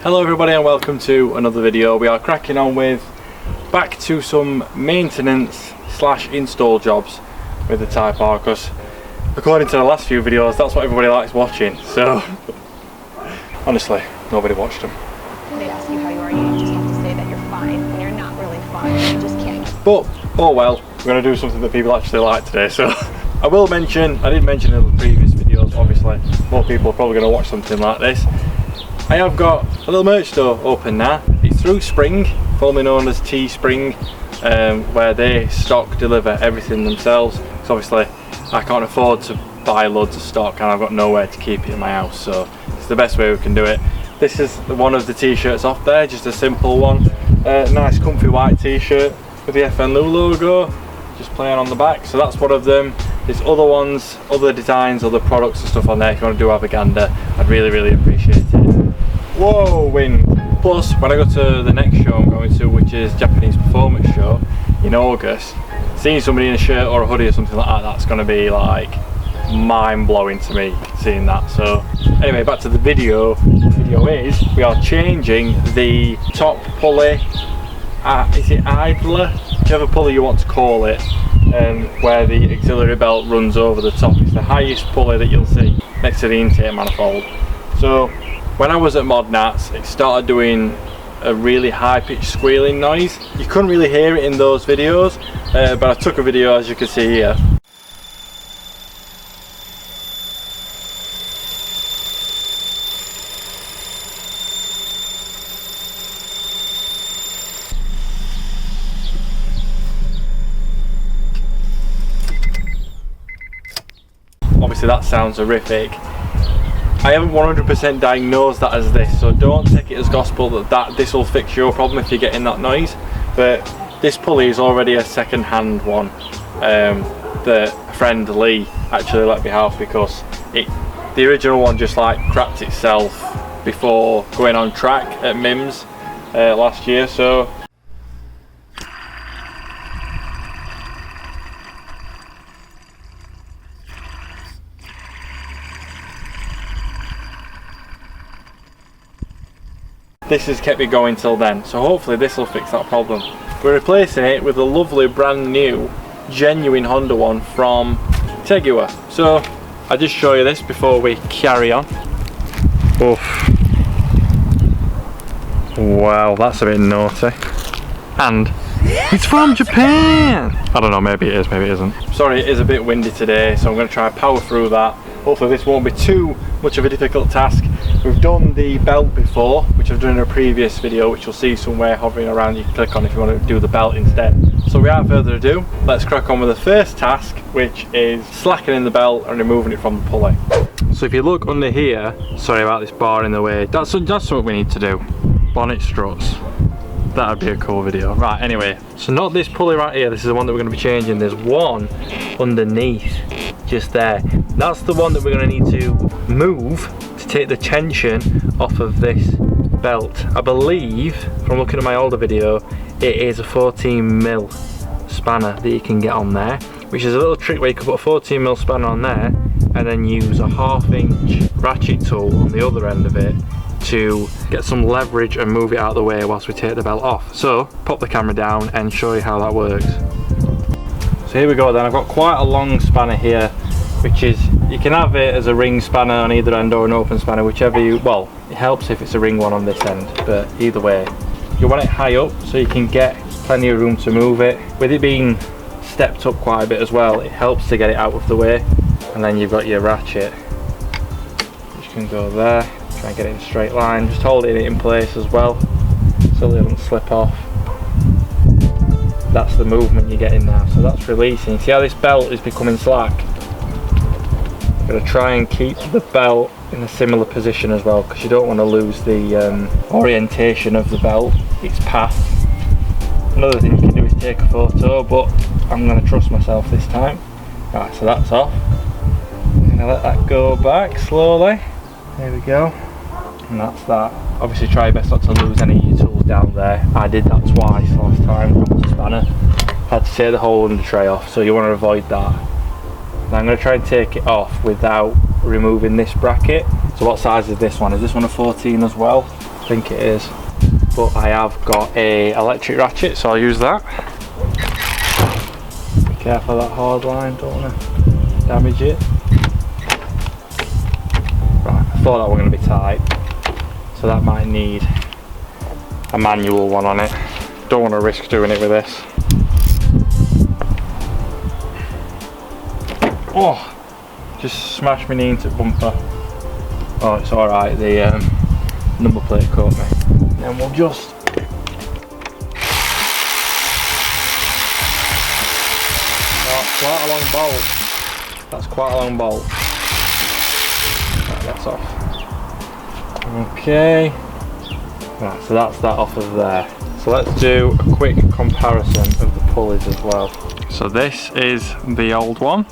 Hello everybody and welcome to another video. We are cracking on with back to some maintenance / install jobs with the Type R, because according to the last few videos that's what everybody likes watching, so honestly nobody watched them. They ask you how you are, you just have to say that you're fine when you're not really fine. You just can't. But oh well, we're going to do something that people actually like today, so I did mention in the previous videos, obviously more people are probably going to watch something like this. I have got a little merch store open now. It's through Spring, formerly known as Teespring, where they stock, deliver everything themselves. So obviously I can't afford to buy loads of stock and I've got nowhere to keep it in my house, so it's the best way we can do it. This is one of the t-shirts off there, just a simple one. Nice comfy white t-shirt with the FNLU logo just playing on the back, so that's one of them. There's other ones, other designs, other products and stuff on there. If you want to do have a gander, I'd really appreciate it. Whoa, wind! Plus, when I go to the next show I'm going to, which is Japanese Performance Show in August, seeing somebody in a shirt or a hoodie or something like that, that's going to be like mind-blowing to me, seeing that. So anyway, back to the video. The video is, we are changing the top pulley, is it idler? Whichever pulley you want to call it, where the auxiliary belt runs over the top. It's the highest pulley that you'll see next to the intake manifold. So when I was at Modnats, it started doing a really high-pitched squealing noise. You couldn't really hear it in those videos, but I took a video, as you can see here. Obviously that sounds horrific. I haven't 100% diagnosed that as this, so don't take it as gospel that this will fix your problem if you're getting that noise. But this pulley is already a second-hand one that a friend Lee actually let me have, because the original one just like crapped itself before going on track at MIMS last year. So this has kept me going till then, so hopefully this will fix that problem. We're replacing it with a lovely brand new genuine Honda one from Tegiwa. So I'll just show you this before we carry on. Oof. Wow, that's a bit naughty. And it's from Japan! I don't know, maybe it is, maybe it isn't. Sorry, it is a bit windy today, so I'm going to try and power through that. Hopefully this won't be too much of a difficult task. We've done the belt before, which I've done in a previous video, which you'll see somewhere hovering around. You can click on if you want to do the belt instead. So without further ado, let's crack on with the first task, which is slackening the belt and removing it from the pulley. So if you look under here, sorry about this bar in the way, that's what we need to do. Bonnet struts. That'd be a cool video. Right, anyway, so not this pulley right here, this is the one that we're going to be changing. There's one underneath, just there. That's the one that we're going to need to move to take the tension off of this belt. I believe, from looking at my older video, it is a 14mm spanner that you can get on there, which is a little trick where you can put a 14mm spanner on there and then use a 1/2" ratchet tool on the other end of it to get some leverage and move it out of the way whilst we take the belt off. So pop the camera down and show you how that works. So here we go then. I've got quite a long spanner here, which is, you can have it as a ring spanner on either end or an open spanner, whichever you, well, it helps if it's a ring one on this end, but either way. You want it high up so you can get plenty of room to move it. With it being stepped up quite a bit as well, it helps to get it out of the way. And then you've got your ratchet, which can go there. Try and get it in a straight line, just holding it in place as well so it doesn't slip off. That's the movement you're getting now, so that's releasing. See how this belt is becoming slack? I'm going to try and keep the belt in a similar position as well, because you don't want to lose the orientation of the belt, its path. Another thing you can do is take a photo, but I'm going to trust myself this time. Right, so that's off. I'm going to let that go back slowly. There we go. And that's that. Obviously try your best not to lose any of your tools down there. I did that twice last time with the spanner. Had to take the whole under tray off, so you want to avoid that. Now I'm going to try and take it off without removing this bracket. So what size is this one? Is this one a 14 as well? think it is. But I have got a electric ratchet, so I'll use that. Be careful of that hard line, don't want to damage it. Right, I thought that were going to be tight, so that might need a manual one on it. Don't want to risk doing it with this. Oh, just smashed my knee into the bumper. Oh, it's alright, the number plate caught me. Then we'll just quite a long bolt. That's quite a long bolt. Right, that's off. Okay. Right, so that's that off of there. So let's do a quick comparison of the pulleys as well. So this is the old one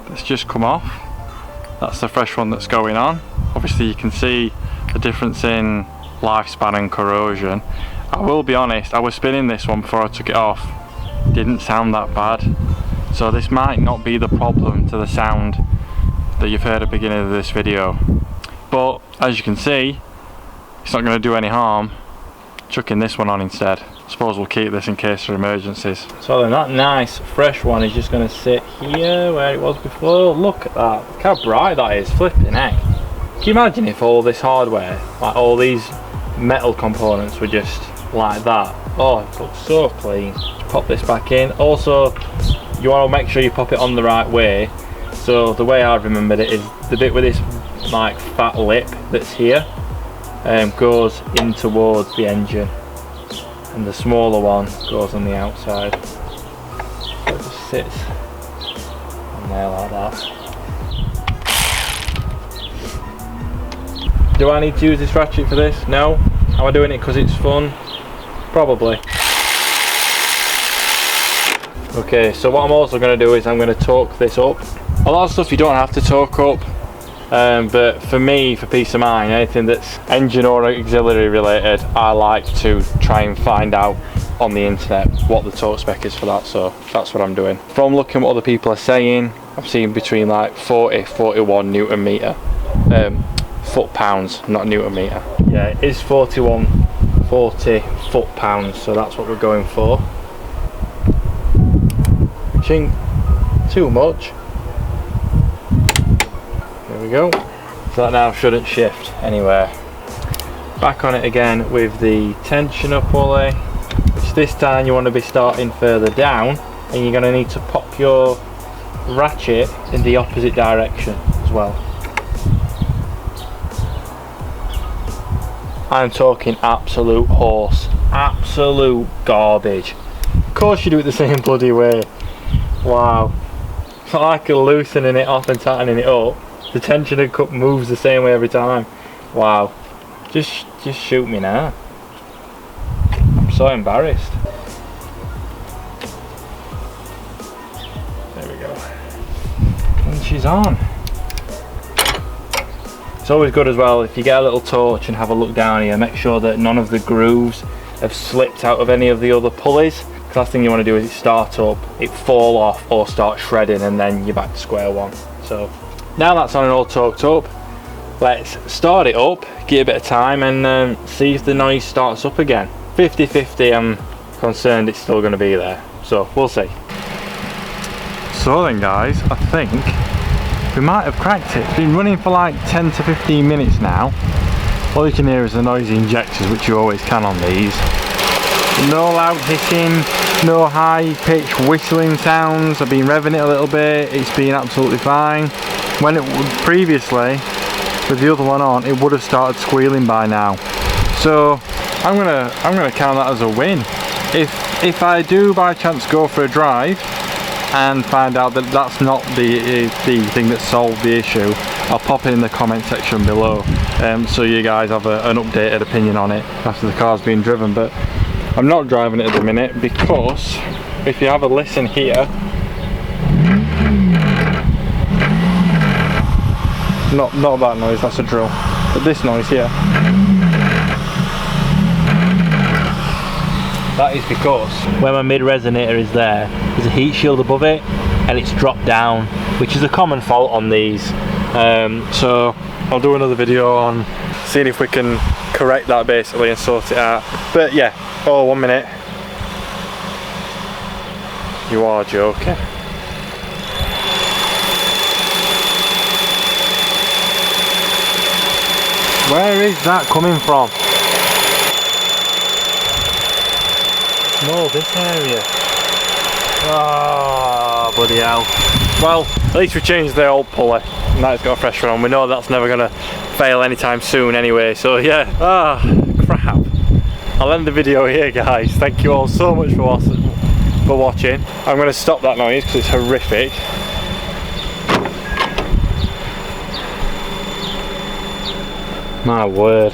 that's just come off. That's the fresh one that's going on. Obviously you can see the difference in lifespan and corrosion. I will be honest, I was spinning this one before I took it off. Didn't sound that bad. So this might not be the problem to the sound that you've heard at the beginning of this video. But as you can see, it's not going to do any harm chucking this one on instead. I suppose we'll keep this in case of emergencies. So then that nice fresh one is just going to sit here where it was before. Look at that, look how bright that is, flipping heck. Can you imagine if all this hardware, like all these metal components were just like that? Oh, it looks so clean. Just pop this back in. Also, you want to make sure you pop it on the right way. So the way I've remembered it is the bit with this like fat lip that's here goes in towards the engine, and the smaller one goes on the outside. So it just sits on there like that. Do I need to use this ratchet for this? No. Am I doing it because it's fun? Probably. Okay, so what I'm also going to do is I'm going to torque this up. A lot of stuff you don't have to torque up, but for me, for peace of mind, anything that's engine or auxiliary related, I like to try and find out on the internet what the torque spec is for that, so that's what I'm doing. From looking at what other people are saying, I've seen between like 40-41 Newton meter. Foot-pounds, not Newton meter. Yeah, it is 40 foot-pounds, so that's what we're going for. Which ain't too much. There we go. So that now shouldn't shift anywhere. Back on it again with the tensioner pulley, which this time you want to be starting further down, and you're going to need to pop your ratchet in the opposite direction as well. I'm talking absolute horse, absolute garbage. Of course you do it the same bloody way. Wow. It's not like you're loosening it off and tightening it up. The tensioner cup moves the same way every time. Wow. Just shoot me now. I'm so embarrassed. There we go. And she's on. It's always good as well if you get a little torch and have a look down here, make sure that none of the grooves have slipped out of any of the other pulleys. The last thing you want to do is it start up, it fall off or start shredding, and then you're back to square one. So now that's on and all torqued up, let's start it up, give it a bit of time, and see if the noise starts up again. 50-50, I'm concerned it's still going to be there, so we'll see. So then guys, I think we might have cracked it. It's been running for like 10 to 15 minutes now. All you can hear is the noisy injectors, which you always can on these. No loud hissing, no high pitch whistling sounds. I've been revving it a little bit, it's been absolutely fine. When it would previously, with the other one on, it would have started squealing by now. So I'm gonna count that as a win. If I do by chance go for a drive and find out that that's not the thing that solved the issue, I'll pop it in the comment section below, so you guys have an updated opinion on it after the car's been driven. But I'm not driving it at the minute because if you have a listen here, not that noise, that's a drill, but this noise here, that is because where my mid resonator is there's a heat shield above it and it's dropped down, which is a common fault on these. So I'll do another video on seeing if we can correct that basically and sort it out. But yeah, oh, 1 minute. You are joking. Where is that coming from? No, this area. Ah, oh, bloody hell. Well, at least we changed the old pulley. Now it's got a fresh one on. We know that's never going to fail anytime soon anyway. So yeah, crap. I'll end the video here, guys. Thank you all so much for watching. I'm going to stop that noise because it's horrific. My word.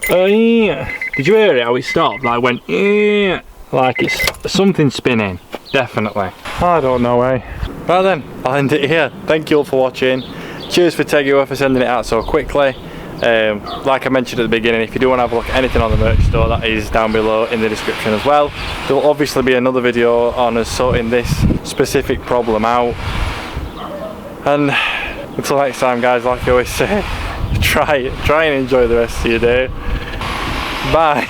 Oh yeah. Did you hear it? How it stopped? Like went yeah. Like it's something spinning. Definitely. I don't know, eh? Right then, I'll end it here. Thank you all for watching. Cheers for tegiwa for sending it out so quickly. Like I mentioned at the beginning, if you do want to have a look at anything on the merch store, that is down below in the description as well. There will obviously be another video on us sorting this specific problem out. And until next time, guys, like I always say, try and enjoy the rest of your day. Bye.